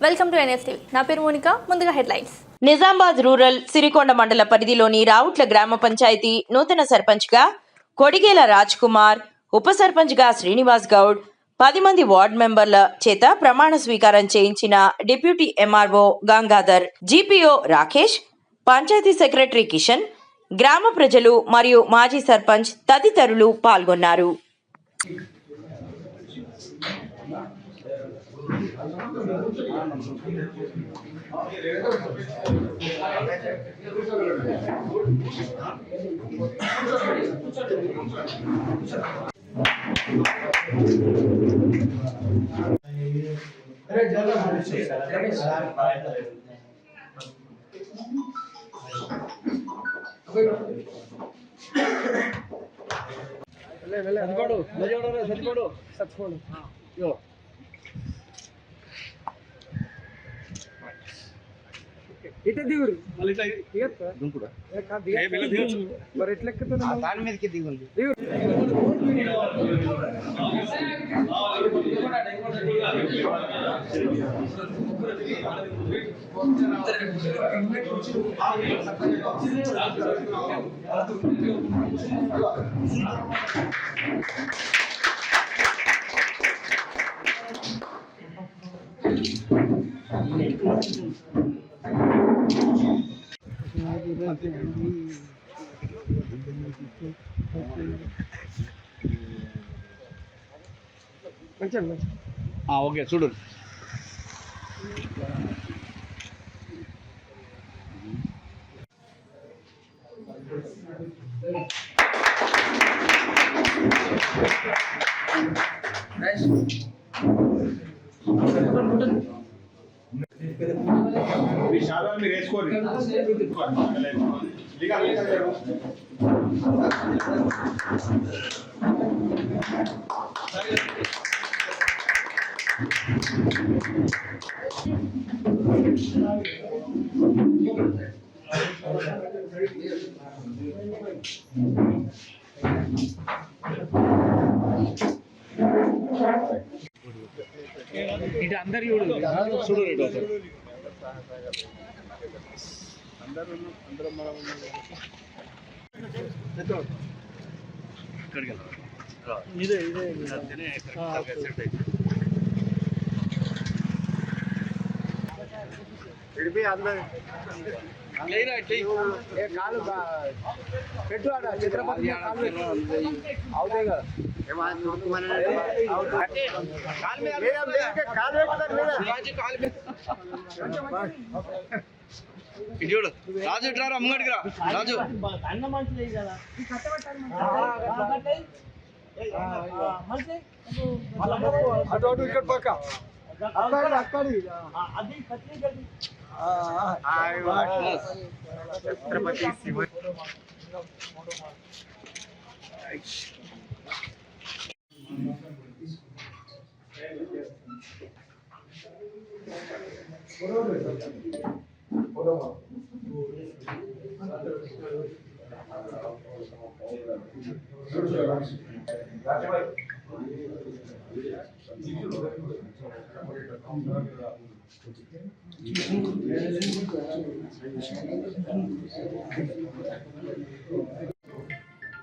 Welcome to NSTV. నా పేరు Monica. ముందుగా హెడ్లైన్స్. నిజామాబాద్ రూరల్ సిరికొండ మండల పరిధిలోని రావుట్ల గ్రామ పంచాయతీ నూతన సర్పంచ్గా కొడిగేల రాజ్ కుమార్, ఉప సర్పంచ్గా శ్రీనివాస్ గౌడ్, 10 మంది వార్డు మెంబర్ల చేత ప్రమాణ స్వీకారం చేయించిన deputy MRO Gangadhar, GPO Rakesh, panchayati secretary Kishan, గ్రామ ప్రజలు మరియు మాజీ సర్పంచ్ తదితరులు పాల్గొన్నారు. ఇటే దిగురు మళ్ళీ ఇట్లా దిగత్తా దుంకుడా మరి ఎట్లా ఎక్కుతున్నా దాని మీదకి దిగుంది ఓకే చూడు మీరు వేసుకోండి. ఇటు అందరు చూడు చూడు ఇదే ఇడిపి అందరు కాలు పెట్టు ఆడ చిత్రపతి అవుతాయి కదా చూడు రాజు ఇట్లా అమ్మగడికి రా రాజు అటు అటు ఇక్కడ పక్క అక్కడి ఛత్రపతి శివ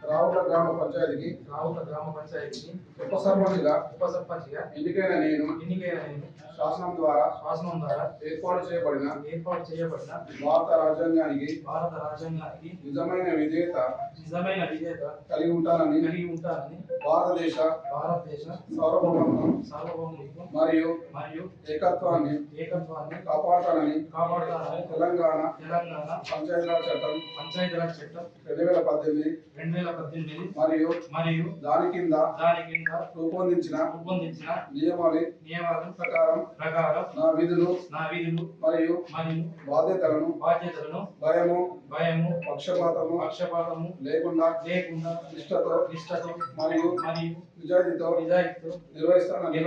రావుల గ్రామ పంచాయతీకి ఉప సర్పంచ్గా ఎన్నికైన నేను శాసనం ద్వారా ఏర్పాటు చేయబడిన భారత రాజ్యాంగానికి నిజమైన విధేయత కలిగి ఉంటానని భారతదేశ సార్వభౌమత్వం మరియు ఏకత్వాన్ని కాపాడుతానని తెలంగాణ పంచాయతీరాజ్ చట్టం 2018 మరియు దాని కింద రూపొందించిన నియమాల ప్రకారం నా విధులు మరియు బాధ్యతలను భయము పక్షపాతము లేకుండా నిష్ఠతో మరియు నిజాయితీతో నిర్వహిస్తానని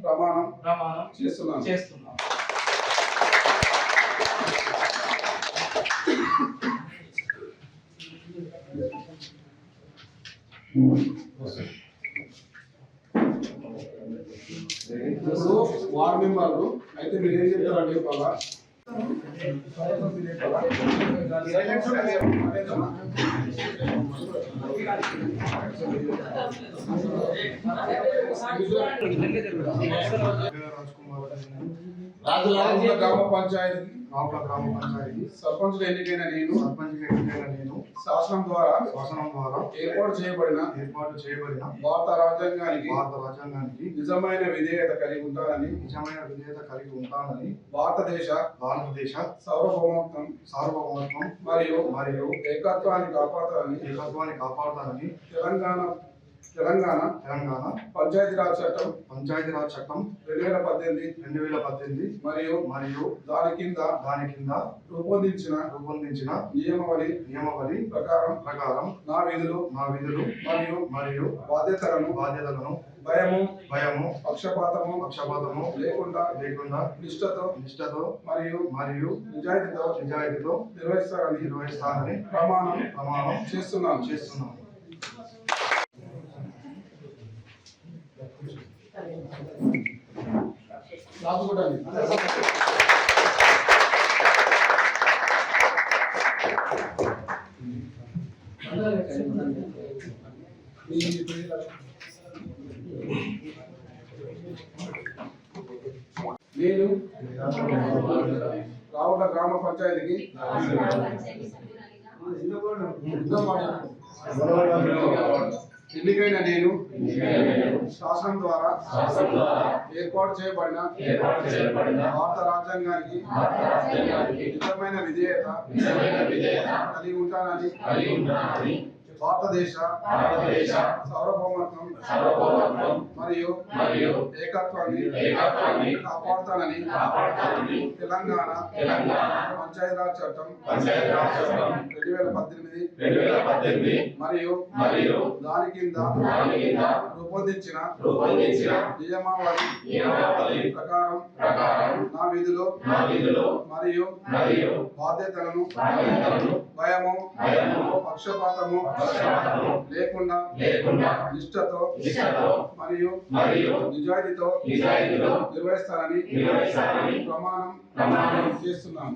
ప్రమాణం చేస్తున్నాను. ఇప్పుడు వార్డు మెంబర్లు అయితే మీరు ఏం చెప్తారండి వాళ్ళ గ్రామ పంచాయతీ సర్పంచ్ ఎన్నికైన నేను శాసనం ద్వారా ఏర్పాటు చేయబడిన భారత రాజ్యాంగానికి నిజమైన విధేయత కలిగి ఉంటానని భారతదేశ సార్వభౌమత్వం మరియు ఏకత్వాన్ని కాపాడుతానని తెలంగాణ పంచాయతీరాజ్ చట్టం 2018 మరియు దాని కింద రూపొందించిన నియమావళి ప్రకారం నా విధులు మరియు బాధ్యతలను భయము పక్షపాతము లేకుండా నిష్ఠతో మరియు నిజాయితీతో నిర్వహిస్తానని ప్రమాణం చేస్తున్నాను. రాసుకోవడానికి నేను రావుల గ్రామ పంచాయతీకి ఎన్నికైన నేను శాసనం ద్వారా ఏర్పాటు చేయబడిన భారత రాజ్యాంగానికి నిజమైన విధేయత కలిగి ఉంటానని భారతదేశ సార్వభౌమత్వం మరియు ఏకత్వాన్ని కాపాడుతానని తెలంగాణ పంచాయతీరాజ్ చట్టం 2018 మరియు దాని కింద రూపొందించిన నియమావళి ప్రకారం నా విధులు మరియు బాధ్యతలను భయము పక్షపాతము లేకుండా నిష్ఠతో మరియు నిజాయితీతో నిర్వహిస్తానని ప్రమాణం చేస్తున్నాను.